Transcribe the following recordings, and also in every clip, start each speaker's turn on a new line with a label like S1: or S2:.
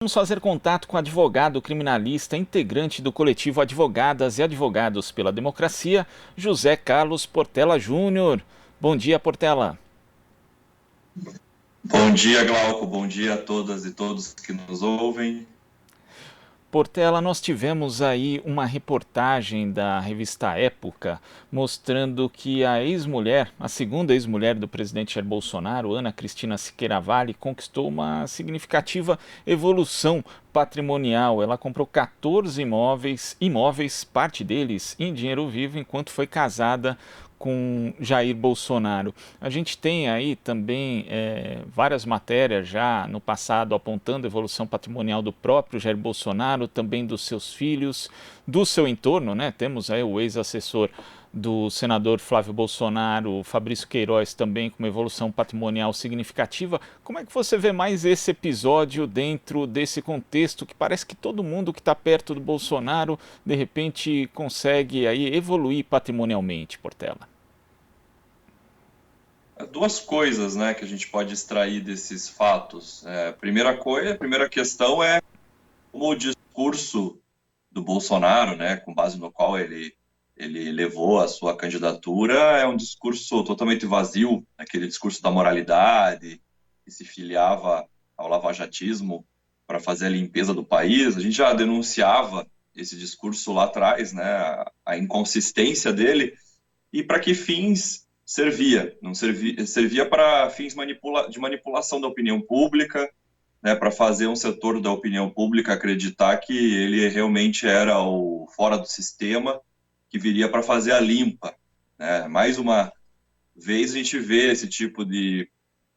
S1: vamos fazer contato com o advogado criminalista, integrante do coletivo Advogadas e Advogados pela Democracia, José Carlos Portela Júnior. Bom dia, Portela.
S2: Bom dia, Glauco. Bom dia a todas e todos que nos ouvem.
S1: Portela, nós tivemos aí uma reportagem da revista Época mostrando que a ex-mulher, a segunda ex-mulher do presidente Jair Bolsonaro, Ana Cristina Siqueira Vale, conquistou uma significativa evolução patrimonial. Ela comprou 14 imóveis, parte deles em dinheiro vivo, enquanto foi casada com Jair Bolsonaro. A gente tem aí também várias matérias já no passado apontando a evolução patrimonial do próprio Jair Bolsonaro, também dos seus filhos, do seu entorno, né? Temos aí o ex-assessor do senador Flávio Bolsonaro, Fabrício Queiroz, também com uma evolução patrimonial significativa. Como é que você vê mais esse episódio dentro desse contexto que parece que todo mundo que está perto do Bolsonaro, de repente, consegue aí evoluir patrimonialmente, Portela?
S2: Duas coisas, né, que a gente pode extrair desses fatos. A primeira questão é como o discurso do Bolsonaro, né, com base no qual ele levou a sua candidatura, é um discurso totalmente vazio, aquele discurso da moralidade, que se filiava ao lavajatismo para fazer a limpeza do país. A gente já denunciava esse discurso lá atrás, né, a inconsistência dele e para que fins servia. Não servia para fins de manipulação da opinião pública, né, para fazer um setor da opinião pública acreditar que ele realmente era o fora do sistema, que viria para fazer a limpa, né? Mais uma vez a gente vê esse tipo de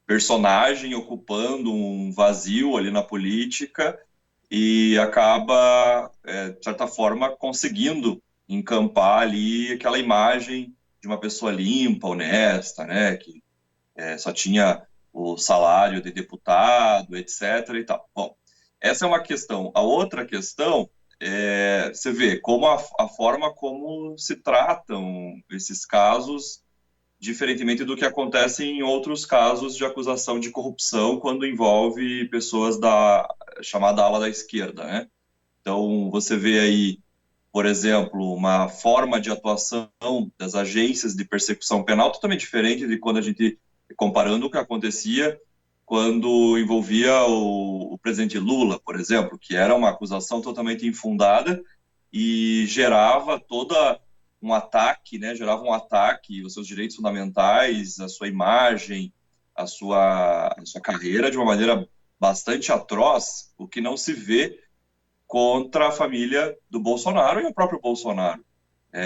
S2: personagem ocupando um vazio ali na política e acaba, de certa forma, conseguindo encampar ali aquela imagem de uma pessoa limpa, honesta, né, que só tinha o salário de deputado, etc. e tal. Bom, essa é uma questão. A outra questão é, você vê como a forma como se tratam esses casos, diferentemente do que acontece em outros casos de acusação de corrupção, quando envolve pessoas da chamada ala da esquerda, né? Então, você vê aí, por exemplo, uma forma de atuação das agências de persecução penal totalmente diferente de quando a gente, comparando o que acontecia quando envolvia o presidente Lula, por exemplo, que era uma acusação totalmente infundada e gerava toda um ataque, né? Gerava um ataque aos seus direitos fundamentais, à sua imagem, à sua carreira de uma maneira bastante atroz, o que não se vê contra a família do Bolsonaro e o próprio Bolsonaro.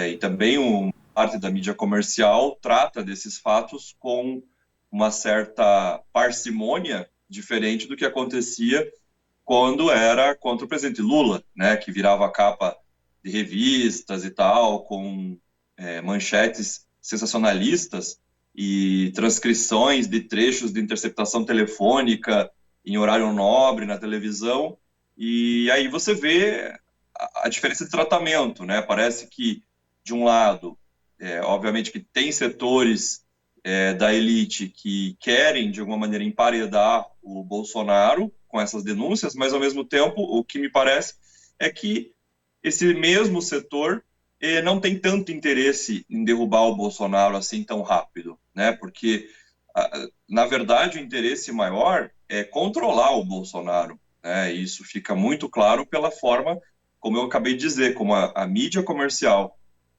S2: E também parte da mídia comercial trata desses fatos com uma certa parcimônia, diferente do que acontecia quando era contra o presidente Lula, né, que virava capa de revistas e tal, com manchetes sensacionalistas e transcrições de trechos de interceptação telefônica em horário nobre na televisão, e aí você vê a diferença de tratamento, né? Parece que, de um lado, obviamente que tem setores da elite que querem, de alguma maneira, emparedar o Bolsonaro com essas denúncias, mas, ao mesmo tempo, o que me parece é que esse mesmo setor não tem tanto interesse em derrubar o Bolsonaro assim tão rápido, né? Porque, na verdade, o interesse maior é controlar o Bolsonaro, né? E isso fica muito claro pela forma, como eu acabei de dizer, como a mídia comercial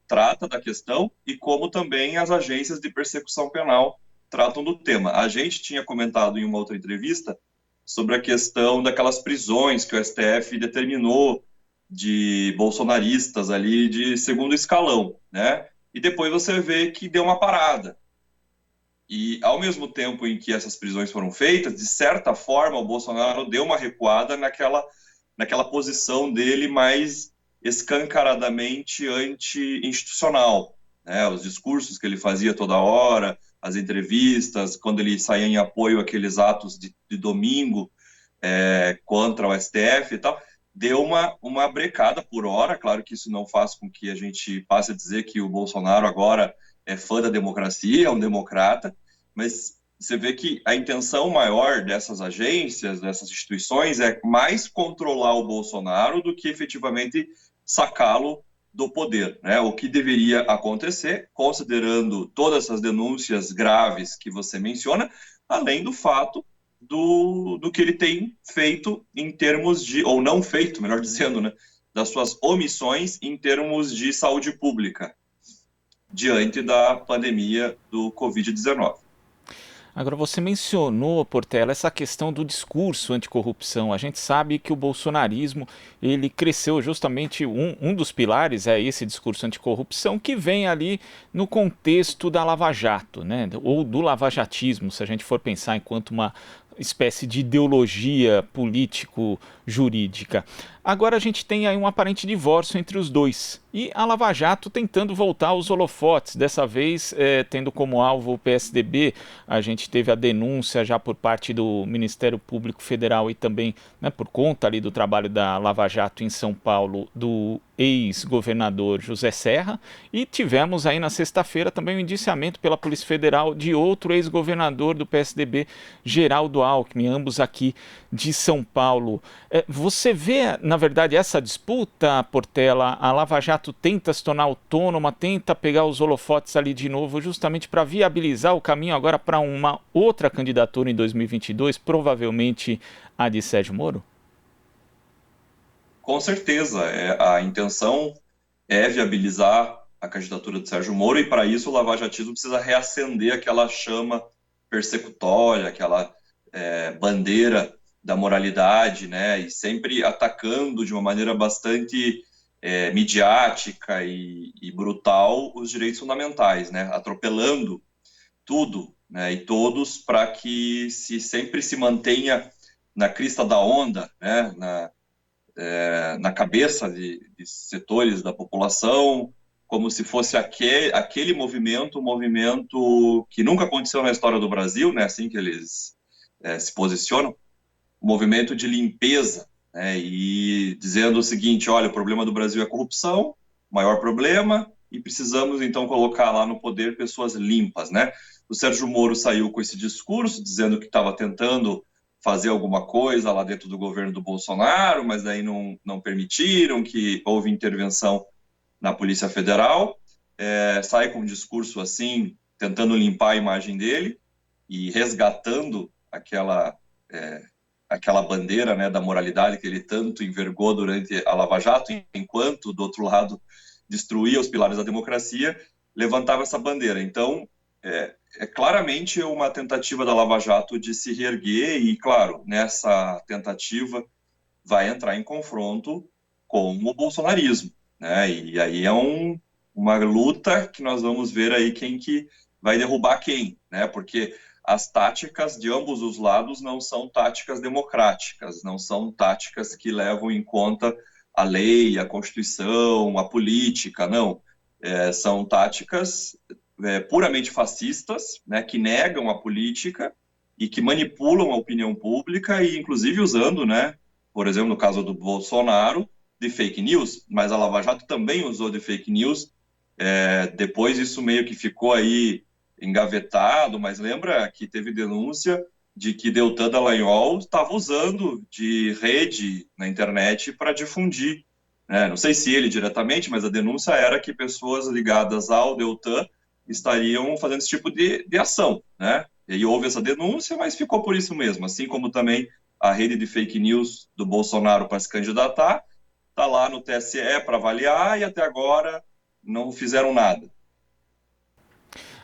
S2: trata da questão e como também as agências de persecução penal tratam do tema. A gente tinha comentado em uma outra entrevista sobre a questão daquelas prisões que o STF determinou de bolsonaristas ali de segundo escalão, né? E depois você vê que deu uma parada. E, ao mesmo tempo em que essas prisões foram feitas, de certa forma, o Bolsonaro deu uma recuada naquela posição dele mais escancaradamente anti-institucional, né? Os discursos que ele fazia toda hora, as entrevistas, quando ele saía em apoio àqueles atos de domingo contra o STF e tal, deu uma brecada por hora. Claro que isso não faz com que a gente passe a dizer que o Bolsonaro agora é fã da democracia, é um democrata, mas você vê que a intenção maior dessas agências, dessas instituições, é mais controlar o Bolsonaro do que efetivamente sacá-lo do poder, né? O que deveria acontecer, considerando todas essas denúncias graves que você menciona, além do fato do que ele tem feito em termos de, ou não feito, melhor dizendo, né, das suas omissões em termos de saúde pública diante da pandemia do Covid-19.
S1: Agora, você mencionou, Portela, essa questão do discurso anticorrupção. A gente sabe que o bolsonarismo ele cresceu justamente, um dos pilares é esse discurso anticorrupção que vem ali no contexto da Lava Jato, né? Ou do lavajatismo, se a gente for pensar enquanto uma espécie de ideologia político-jurídica. Agora a gente tem aí um aparente divórcio entre os dois. E a Lava Jato tentando voltar aos holofotes, dessa vez tendo como alvo o PSDB. A gente teve a denúncia já por parte do Ministério Público Federal e também, né, por conta ali do trabalho da Lava Jato em São Paulo, do ex-governador José Serra, e tivemos aí na sexta-feira também o indiciamento pela Polícia Federal de outro ex-governador do PSDB, Geraldo Alckmin, ambos aqui de São Paulo. Você vê, na verdade, essa disputa, Portela, a Lava Jato tenta se tornar autônoma, tenta pegar os holofotes ali de novo, justamente para viabilizar o caminho agora para uma outra candidatura em 2022, provavelmente a de Sérgio Moro?
S2: Com certeza, a intenção é viabilizar a candidatura de Sérgio Moro e, para isso, o lavajatismo precisa reacender aquela chama persecutória, aquela bandeira da moralidade, né, e sempre atacando de uma maneira bastante midiática e brutal os direitos fundamentais, né, atropelando tudo, né, e todos para que sempre se mantenha na crista da onda, né, na cabeça de setores da população, como se fosse aquele movimento, um movimento que nunca aconteceu na história do Brasil, né, assim que eles se posicionam, um movimento de limpeza, né, e dizendo o seguinte: olha, o problema do Brasil é a corrupção, maior problema, e precisamos então colocar lá no poder pessoas limpas, né? O Sérgio Moro saiu com esse discurso, dizendo que estava tentando fazer alguma coisa lá dentro do governo do Bolsonaro, mas aí não permitiram, que houve intervenção na Polícia Federal, sai com um discurso assim, tentando limpar a imagem dele e resgatando aquela bandeira, né, da moralidade que ele tanto envergou durante a Lava Jato, enquanto, do outro lado, destruía os pilares da democracia, levantava essa bandeira. Então, claramente uma tentativa da Lava Jato de se reerguer e, claro, nessa tentativa vai entrar em confronto com o bolsonarismo, né? E aí é uma luta que nós vamos ver aí quem que vai derrubar quem, né? Porque as táticas de ambos os lados não são táticas democráticas, não são táticas que levam em conta a lei, a Constituição, a política, não. São táticas puramente fascistas, né, que negam a política e que manipulam a opinião pública e, inclusive, usando, né, por exemplo, no caso do Bolsonaro, de fake news, mas a Lava Jato também usou de fake news. Depois isso meio que ficou aí engavetado, mas lembra que teve denúncia de que Deltan Dallagnol estava usando de rede na internet para difundir, né? Não sei se ele diretamente, mas a denúncia era que pessoas ligadas ao Deltan estariam fazendo esse tipo de ação, né? E houve essa denúncia, mas ficou por isso mesmo, assim como também a rede de fake news do Bolsonaro para se candidatar, está lá no TSE para avaliar e até agora não fizeram nada.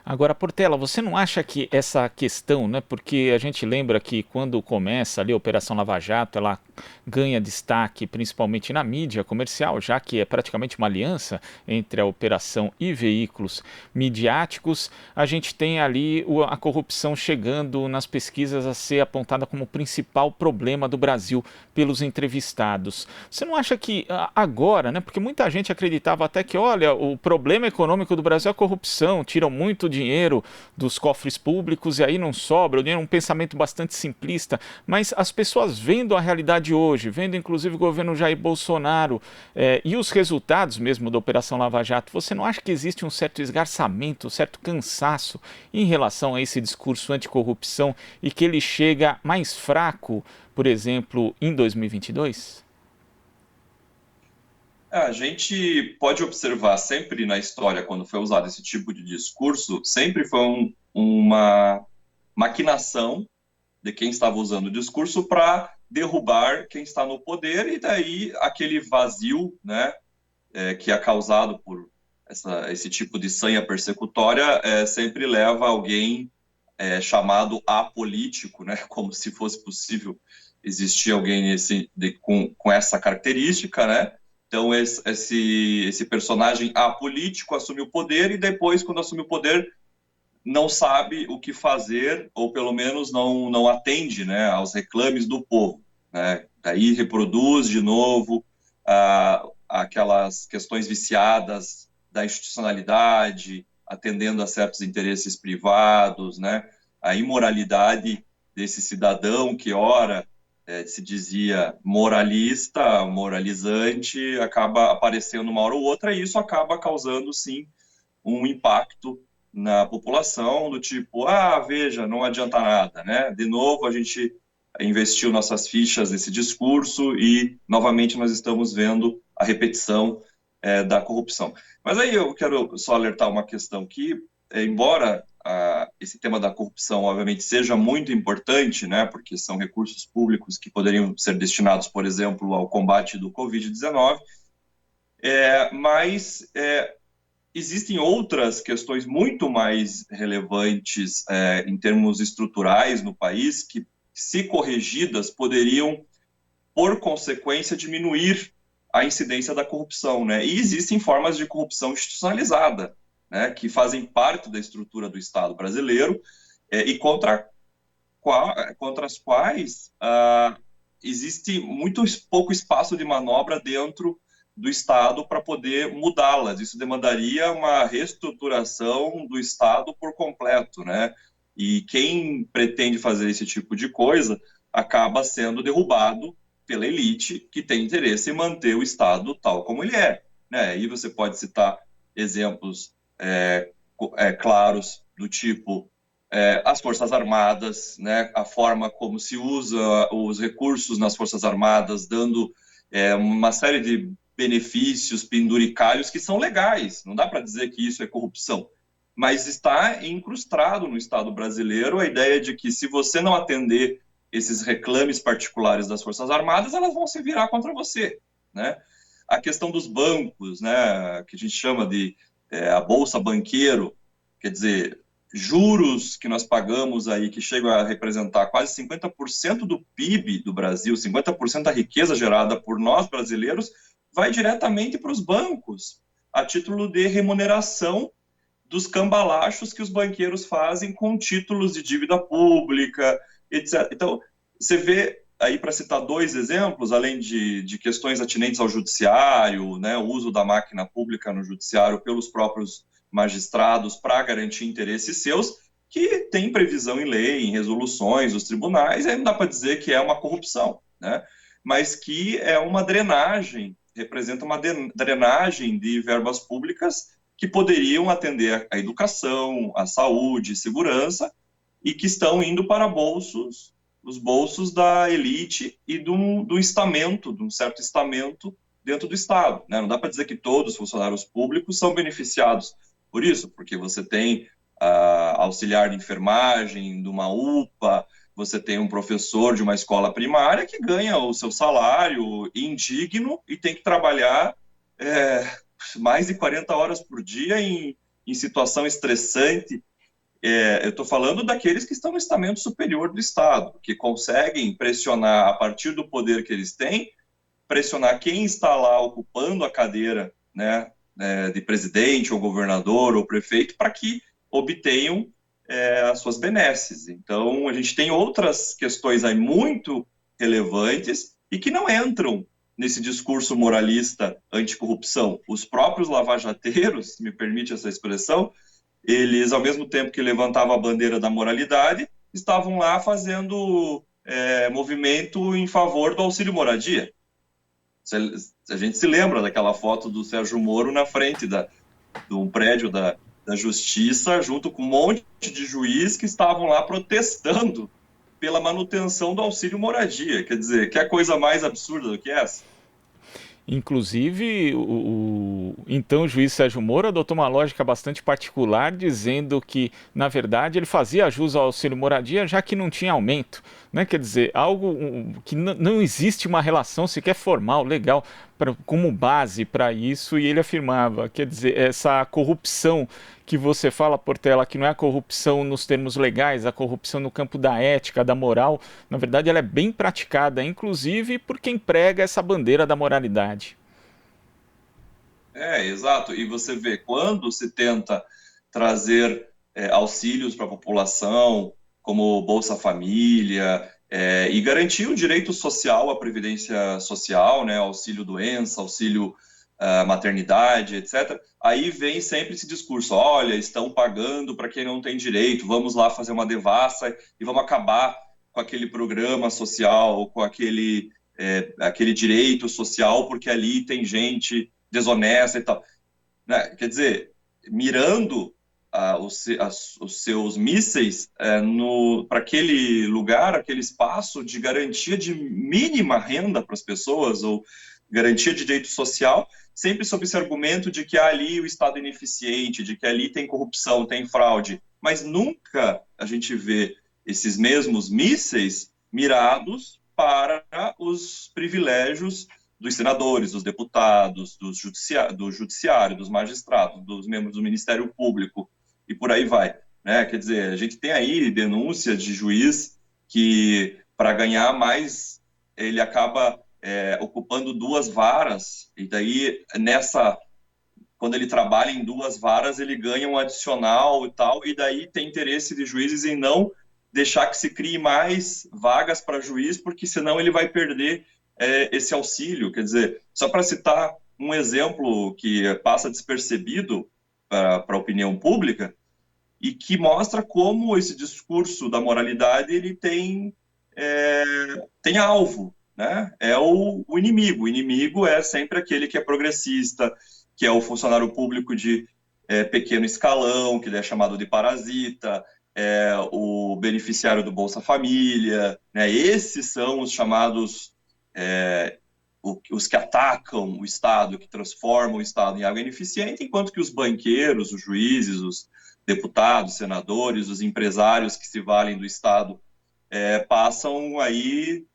S1: Agora, Portela, você não acha que essa questão, né, porque a gente lembra que quando começa ali a Operação Lava Jato, ela ganha destaque principalmente na mídia comercial, já que é praticamente uma aliança entre a operação e veículos midiáticos, a gente tem ali a corrupção chegando nas pesquisas a ser apontada como o principal problema do Brasil pelos entrevistados. Você não acha que agora, né, porque muita gente acreditava até que, olha, o problema econômico do Brasil é a corrupção, tiram muito dinheiro dos cofres públicos e aí não sobra, o dinheiro é um pensamento bastante simplista, mas as pessoas vendo a realidade hoje, vendo inclusive o governo Jair Bolsonaro e os resultados mesmo da Operação Lava Jato, você não acha que existe um certo esgarçamento, um certo cansaço em relação a esse discurso anticorrupção e que ele chega mais fraco, por exemplo, em 2022?
S2: A gente pode observar sempre na história, quando foi usado esse tipo de discurso, sempre foi uma maquinação de quem estava usando o discurso para derrubar quem está no poder, e daí aquele vazio, né, que é causado por esse tipo de sanha persecutória, sempre leva alguém chamado apolítico, né, como se fosse possível existir alguém com essa característica, né? Então esse personagem apolítico assume o poder e depois, quando assume o poder, não sabe o que fazer, ou pelo menos não atende, né, aos reclames do povo, né? Daí reproduz de novo aquelas questões viciadas da institucionalidade, atendendo a certos interesses privados, né? A imoralidade desse cidadão que, ora, se dizia moralista, moralizante, acaba aparecendo uma hora ou outra, e isso acaba causando, sim, um impacto na população, do tipo, veja, não adianta nada, né? De novo, a gente investiu nossas fichas nesse discurso e, novamente, nós estamos vendo a repetição da corrupção. Mas aí eu quero só alertar uma questão que, embora esse tema da corrupção, obviamente, seja muito importante, né? Porque são recursos públicos que poderiam ser destinados, por exemplo, ao combate do Covid-19, mas existem outras questões muito mais relevantes em termos estruturais no país que, se corrigidas, poderiam, por consequência, diminuir a incidência da corrupção, né? E existem formas de corrupção institucionalizada, né, que fazem parte da estrutura do Estado brasileiro e contra as quais existe muito pouco espaço de manobra dentro do Estado para poder mudá-las. Isso demandaria uma reestruturação do Estado por completo, né? E quem pretende fazer esse tipo de coisa acaba sendo derrubado pela elite que tem interesse em manter o Estado tal como ele é, né? E você pode citar exemplos claros do tipo as Forças Armadas, né? A forma como se usa os recursos nas Forças Armadas, dando uma série de benefícios penduricários que são legais, não dá para dizer que isso é corrupção, mas está incrustado no Estado brasileiro a ideia de que, se você não atender esses reclames particulares das Forças Armadas, elas vão se virar contra você, né? A questão dos bancos, né, que a gente chama de a Bolsa Banqueiro, quer dizer, juros que nós pagamos aí, que chegam a representar quase 50% do PIB do Brasil, 50% da riqueza gerada por nós brasileiros, vai diretamente para os bancos, a título de remuneração dos cambalachos que os banqueiros fazem com títulos de dívida pública, etc. Então, você vê aí, para citar dois exemplos, além de questões atinentes ao judiciário, né, o uso da máquina pública no judiciário pelos próprios magistrados para garantir interesses seus, que tem previsão em lei, em resoluções dos tribunais, aí não dá para dizer que é uma corrupção, né? Mas que é uma drenagem, representa uma drenagem de verbas públicas que poderiam atender a educação, a saúde, segurança, e que estão indo para os bolsos da elite e do estamento, de um certo estamento dentro do Estado, né? Não dá para dizer que todos os funcionários públicos são beneficiados por isso, porque você tem auxiliar de enfermagem de uma UPA, você tem um professor de uma escola primária que ganha o seu salário indigno e tem que trabalhar mais de 40 horas por dia em situação estressante. Eu estou falando daqueles que estão no estamento superior do Estado, que conseguem pressionar, a partir do poder que eles têm, pressionar quem está lá ocupando a cadeira, né, de presidente ou governador ou prefeito, para que obtenham as suas benesses. Então, a gente tem outras questões aí muito relevantes e que não entram nesse discurso moralista anticorrupção. Os próprios lavajateiros, se me permite essa expressão, eles, ao mesmo tempo que levantavam a bandeira da moralidade, estavam lá fazendo movimento em favor do auxílio moradia. A gente se lembra daquela foto do Sérgio Moro na frente de um prédio da Justiça, junto com um monte de juiz que estavam lá protestando pela manutenção do auxílio moradia. Quer dizer, que coisa mais absurda do que essa?
S1: Inclusive, então o juiz Sérgio Moro adotou uma lógica bastante particular, dizendo que, na verdade, ele fazia jus ao auxílio moradia já que não tinha aumento. Né? Quer dizer, algo que não existe uma relação sequer formal, legal, como base para isso, e ele afirmava, quer dizer, essa corrupção que você fala, Portela, que não é a corrupção nos termos legais, a corrupção no campo da ética, da moral, na verdade ela é bem praticada, inclusive por quem prega essa bandeira da moralidade.
S2: Exato. E você vê, quando se tenta trazer auxílios para a população, como Bolsa Família, e garantir o direito social à previdência social, né, auxílio doença, auxílio maternidade, etc. Aí vem sempre esse discurso, olha, estão pagando para quem não tem direito, vamos lá fazer uma devassa e vamos acabar com aquele programa social, com aquele direito social, porque ali tem gente desonesta e tal. Né? Quer dizer, mirando os seus mísseis para aquele lugar, aquele espaço de garantia de mínima renda para as pessoas, ou garantia de direito social, sempre sob esse argumento de que ali o Estado é ineficiente, de que ali tem corrupção, tem fraude, mas nunca a gente vê esses mesmos mísseis mirados para os privilégios dos senadores, dos deputados, do judiciário, dos magistrados, dos membros do Ministério Público, e por aí vai. Né? Quer dizer, a gente tem aí denúncia de juiz que, para ganhar mais, ele acaba ocupando duas varas, e daí, quando ele trabalha em duas varas, ele ganha um adicional e tal, e daí tem interesse de juízes em não deixar que se crie mais vagas para juiz, porque senão ele vai perder esse auxílio. Quer dizer, só para citar um exemplo que passa despercebido para a opinião pública, e que mostra como esse discurso da moralidade ele tem alvo, né? É o inimigo. O inimigo é sempre aquele que é progressista, que é o funcionário público de pequeno escalão, que é chamado de parasita, o beneficiário do Bolsa Família, né? Esses são os chamados, os que atacam o Estado, que transformam o Estado em algo ineficiente, enquanto que os banqueiros, os juízes, os deputados, senadores, os empresários que se valem do Estado passam aí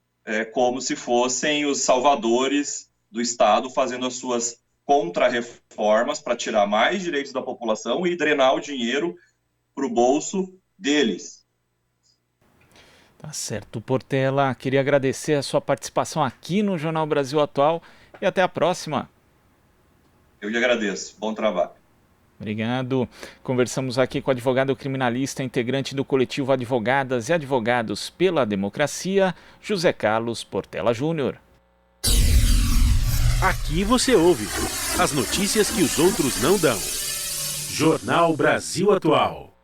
S2: como se fossem os salvadores do Estado, fazendo as suas contra-reformas para tirar mais direitos da população e drenar o dinheiro para o bolso deles.
S1: Tá certo, Portela. Queria agradecer a sua participação aqui no Jornal Brasil Atual e até a próxima.
S2: Eu lhe agradeço. Bom trabalho.
S1: Obrigado. Conversamos aqui com o advogado criminalista, integrante do coletivo Advogadas e Advogados pela Democracia, José Carlos Portela Júnior.
S3: Aqui você ouve as notícias que os outros não dão. Jornal Brasil Atual.